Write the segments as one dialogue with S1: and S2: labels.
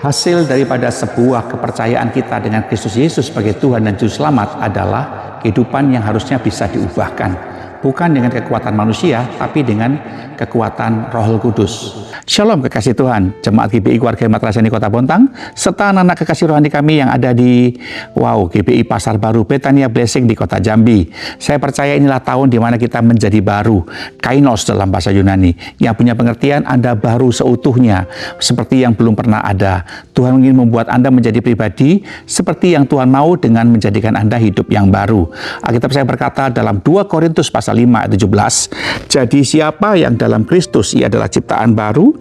S1: Hasil daripada sebuah kepercayaan kita dengan Kristus Yesus sebagai Tuhan dan Juru Selamat adalah kehidupan yang harusnya bisa diubahkan. Bukan dengan kekuatan manusia, tapi dengan kekuatan Roh Kudus. Shalom kekasih Tuhan, Jemaat GBI Keluarga Hemat Rasani Kota Bontang, serta anak-anak kekasih rohani kami yang ada di GBI Pasar Baru Betania Blessing di Kota Jambi. Saya percaya inilah tahun di mana kita menjadi baru, kainos dalam bahasa Yunani, yang punya pengertian Anda baru seutuhnya, seperti yang belum pernah ada. Tuhan ingin membuat Anda menjadi pribadi seperti yang Tuhan mau dengan menjadikan Anda hidup yang baru. Alkitab saya berkata dalam 2 Korintus pasal 5 ayat 17, jadi siapa yang dalam Kristus, ia adalah ciptaan baru,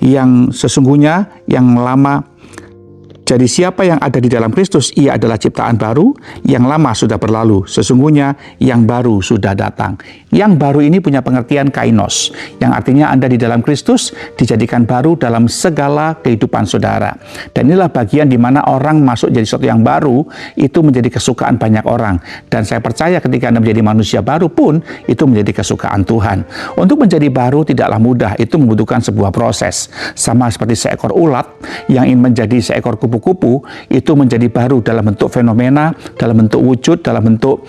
S1: yang sesungguhnya yang lama. Jadi siapa yang ada di dalam Kristus, ia adalah ciptaan baru, yang lama sudah berlalu, sesungguhnya yang baru sudah datang. Yang baru ini punya pengertian kainos, yang artinya Anda di dalam Kristus dijadikan baru dalam segala kehidupan saudara. Dan inilah bagian di mana orang masuk jadi sesuatu yang baru, itu menjadi kesukaan banyak orang. Dan saya percaya ketika Anda menjadi manusia baru pun, itu menjadi kesukaan Tuhan. Untuk menjadi baru tidaklah mudah, itu membutuhkan sebuah proses. Sama seperti seekor ulat yang ingin menjadi seekor kupu-kupu, itu menjadi baru dalam bentuk fenomena, dalam bentuk wujud, dalam bentuk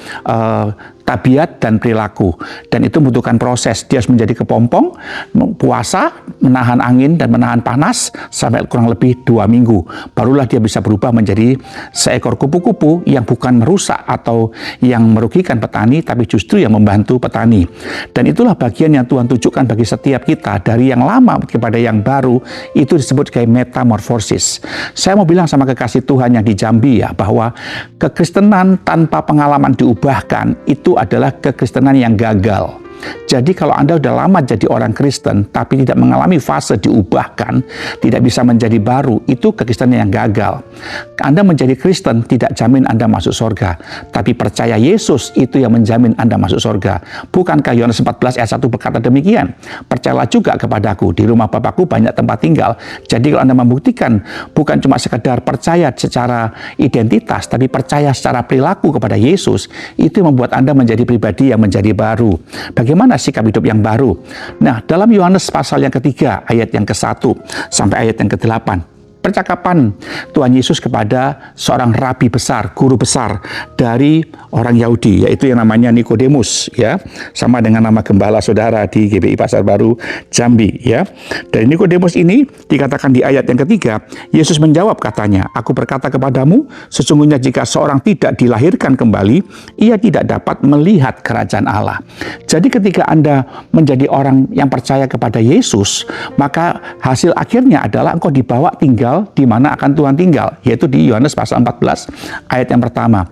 S1: tabiat dan perilaku. Dan itu membutuhkan proses. Dia harus menjadi kepompong, puasa, menahan angin dan menahan panas sampai kurang lebih 2 minggu. Barulah dia bisa berubah menjadi seekor kupu-kupu yang bukan merusak atau yang merugikan petani, tapi justru yang membantu petani. Dan itulah bagian yang Tuhan tunjukkan bagi setiap kita, dari yang lama kepada yang baru, itu disebut sebagai metamorfosis. Saya mau bilang sama kekasih Tuhan yang di Jambi ya, bahwa kekristenan tanpa pengalaman diubahkan, itu adalah kekristenan yang gagal. Jadi kalau Anda sudah lama jadi orang Kristen tapi tidak mengalami fase diubahkan, tidak bisa menjadi baru, itu kekristenan yang gagal. Anda menjadi Kristen tidak jamin Anda masuk surga, tapi percaya Yesus itu yang menjamin Anda masuk surga. Bukankah Yohanes 14 ayat 1 berkata demikian? Percayalah juga kepadaku, di rumah Bapakku banyak tempat tinggal. Jadi kalau Anda membuktikan bukan cuma sekedar percaya secara identitas, tapi percaya secara perilaku kepada Yesus, itu membuat Anda menjadi pribadi yang menjadi baru. Bagaimana sikap hidup yang baru? Nah, dalam Yohanes pasal yang ketiga, ayat yang ke-1 sampai ayat yang ke-8, percakapan Tuhan Yesus kepada seorang rabi besar, guru besar dari orang Yahudi, yaitu yang namanya Nikodemus, ya, sama dengan nama gembala saudara di GBI Pasar Baru Jambi, ya. Dari Nikodemus ini dikatakan di ayat yang ketiga, Yesus menjawab katanya, aku berkata kepadamu, sesungguhnya jika seorang tidak dilahirkan kembali, ia tidak dapat melihat kerajaan Allah. Jadi ketika Anda menjadi orang yang percaya kepada Yesus, maka hasil akhirnya adalah engkau dibawa tinggal di mana akan Tuhan tinggal, yaitu di Yohanes pasal 14 ayat yang pertama.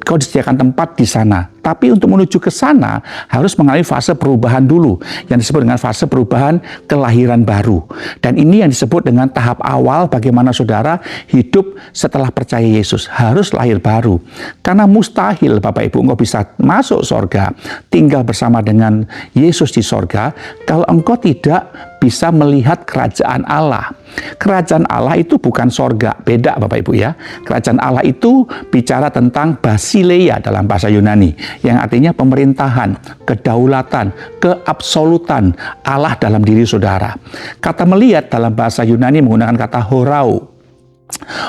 S1: Kau disediakan tempat di sana. Tapi untuk menuju ke sana harus mengalami fase perubahan dulu, yang disebut dengan fase perubahan kelahiran baru. Dan ini yang disebut dengan tahap awal bagaimana saudara hidup setelah percaya Yesus, harus lahir baru. Karena mustahil Bapak Ibu engkau bisa masuk sorga, tinggal bersama dengan Yesus di sorga, kalau engkau tidak bisa melihat kerajaan Allah. Kerajaan Allah itu bukan sorga, beda Bapak Ibu ya. Kerajaan Allah itu bicara tentang basileia dalam bahasa Yunani, yang artinya pemerintahan, kedaulatan, keabsolutan Allah dalam diri saudara. Kata melihat dalam bahasa Yunani menggunakan kata horau.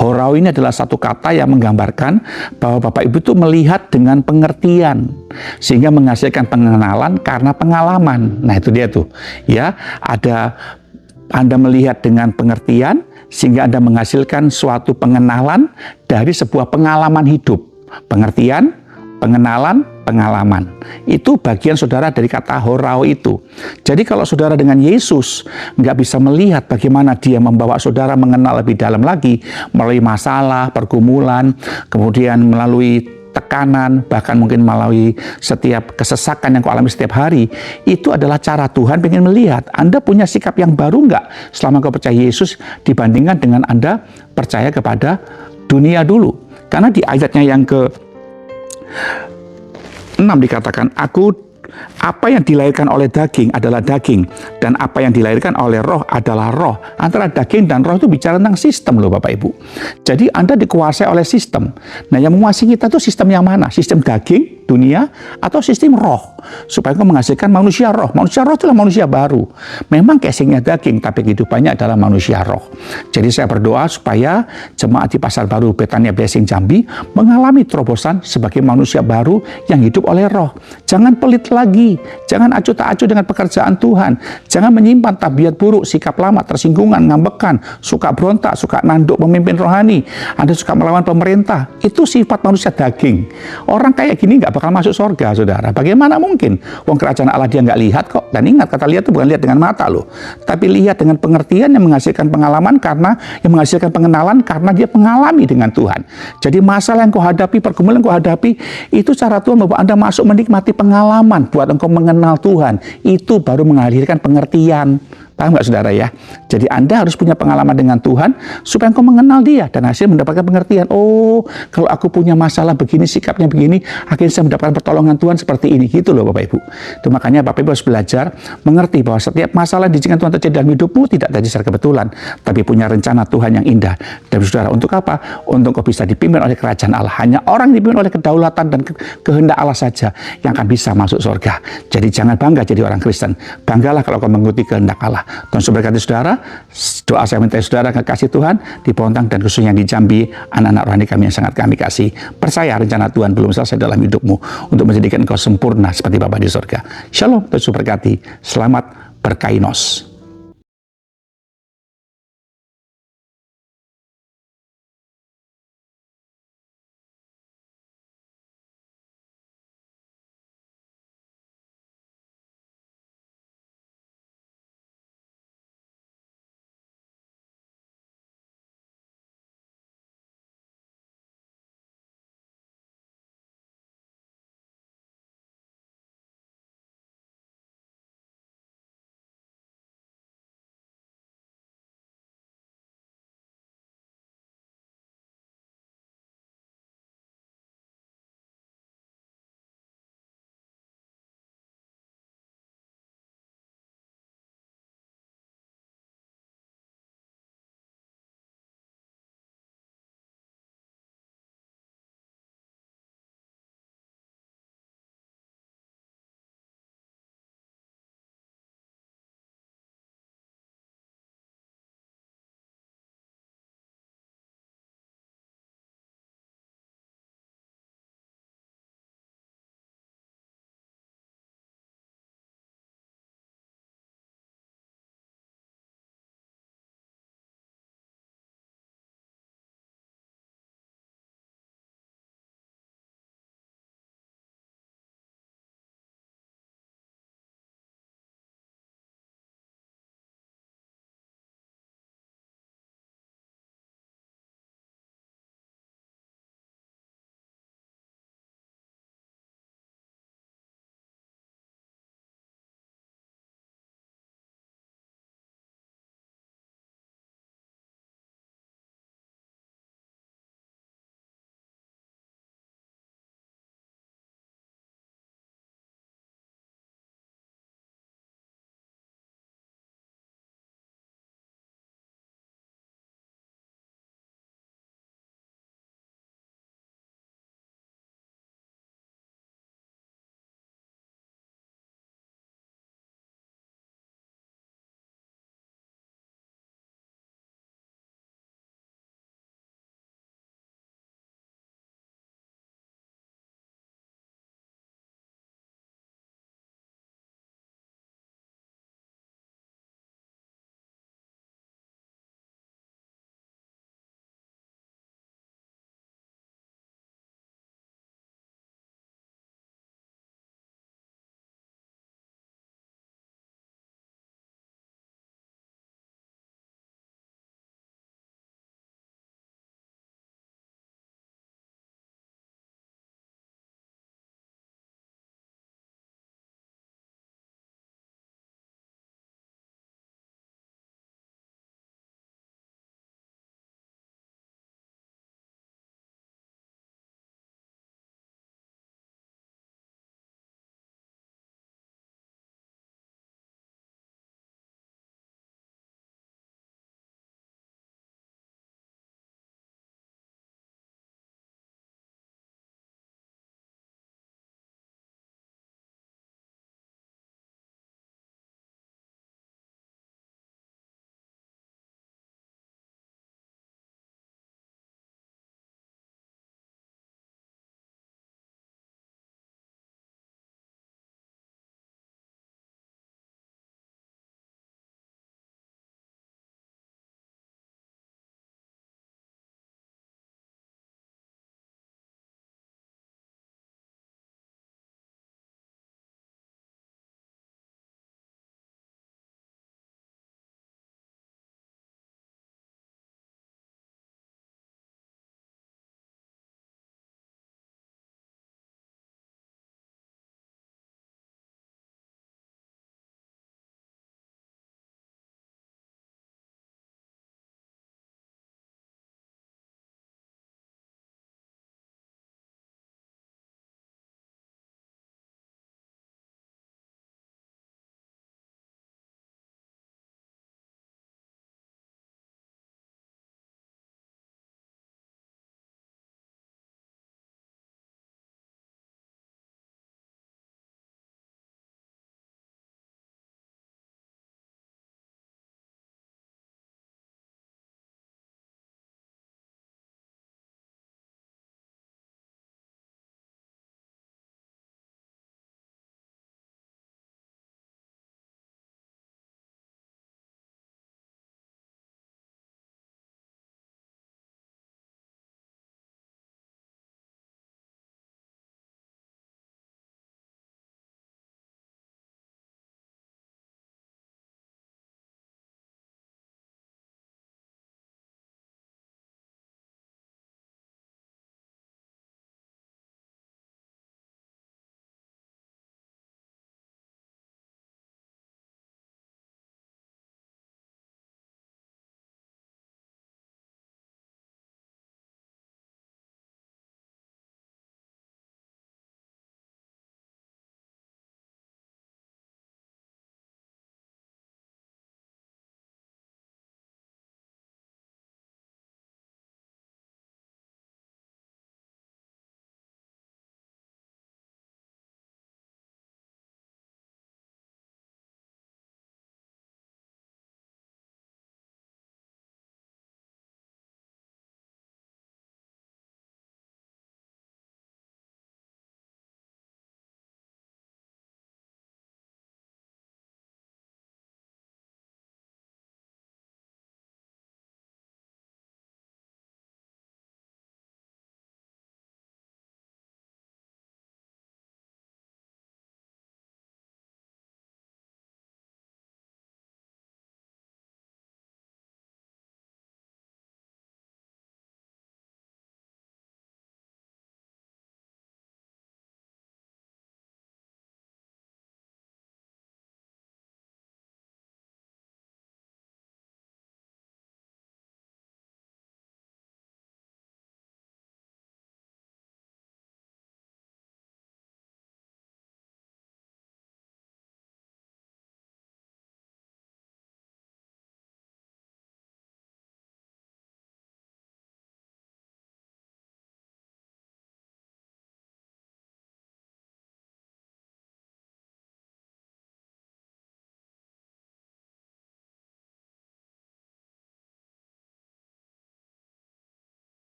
S1: Horau ini adalah satu kata yang menggambarkan bahwa Bapak Ibu itu melihat dengan pengertian, sehingga menghasilkan pengenalan karena pengalaman. Nah itu dia tuh, ya, ada Anda melihat dengan pengertian sehingga Anda menghasilkan suatu pengenalan dari sebuah pengalaman hidup. Pengertian, pengenalan, pengalaman. Itu bagian saudara dari kata horao itu. Jadi kalau saudara dengan Yesus nggak bisa melihat bagaimana dia membawa saudara mengenal lebih dalam lagi melalui masalah, pergumulan, kemudian melalui tekanan, bahkan mungkin melalui setiap kesesakan yang kau alami setiap hari, itu adalah cara Tuhan ingin melihat Anda punya sikap yang baru nggak selama kau percaya Yesus dibandingkan dengan Anda percaya kepada dunia dulu. Karena di ayatnya yang ke-6 dikatakan, apa yang dilahirkan oleh daging adalah daging, dan apa yang dilahirkan oleh roh adalah roh. Antara daging dan roh itu bicara tentang sistem loh Bapak Ibu. Jadi Anda dikuasai oleh sistem. Nah yang menguasai kita itu sistem yang mana? Sistem daging dunia atau sistem roh, supaya engkau menghasilkan manusia roh. Manusia roh itulah manusia baru. Memang casingnya daging, tapi kehidupannya adalah manusia roh. Jadi saya berdoa supaya jemaat di Pasar Baru Betania Blessing Jambi mengalami terobosan sebagai manusia baru yang hidup oleh roh. Jangan pelit lagi, jangan acuh tak acuh dengan pekerjaan Tuhan, jangan menyimpan tabiat buruk, sikap lama, tersinggungan, ngambekan, suka berontak, suka nanduk pemimpin rohani, Anda suka melawan pemerintah. Itu sifat manusia daging. Orang kayak gini nggak bakal masuk surga, saudara. Bagaimana mungkin? Wong kerajaan Allah dia nggak lihat kok. Dan ingat, kata lihat itu bukan lihat dengan mata loh, tapi lihat dengan pengertian yang menghasilkan pengalaman, karena yang menghasilkan pengenalan karena dia mengalami dengan Tuhan. Jadi masalah yang kau hadapi, pergumulan yang kau hadapi, itu cara Tuhan membawa Anda masuk menikmati pengalaman buat engkau mengenal Tuhan. Itu baru mengalirkan pengertian. Paham nggak saudara ya? Jadi Anda harus punya pengalaman dengan Tuhan supaya engkau mengenal Dia dan hasil mendapatkan pengertian. Oh, kalau aku punya masalah begini, sikapnya begini, akhirnya saya mendapatkan pertolongan Tuhan seperti ini. Gitu loh Bapak Ibu. Itu makanya Bapak Ibu harus belajar mengerti bahwa setiap masalah yang diizinkan Tuhan terjadi dalam hidupmu tidak terjadi secara kebetulan, tapi punya rencana Tuhan yang indah. Dan saudara, untuk apa? Untuk kau bisa dipimpin oleh kerajaan Allah. Hanya orang yang dipimpin oleh kedaulatan dan kehendak Allah saja yang akan bisa masuk surga. Jadi jangan bangga jadi orang Kristen. Banggalah kalau kau mengikuti kehendak Allah. Tuhan memberkati saudara. Doa saya minta saudara kekasih Tuhan di Pontang dan khususnya di Jambi, anak-anak rohani kami yang sangat kami kasih. Percaya rencana Tuhan belum selesai dalam hidupmu untuk menjadikan engkau sempurna seperti Bapa di surga. Shalom, Tuhan memberkati. Selamat berkainos.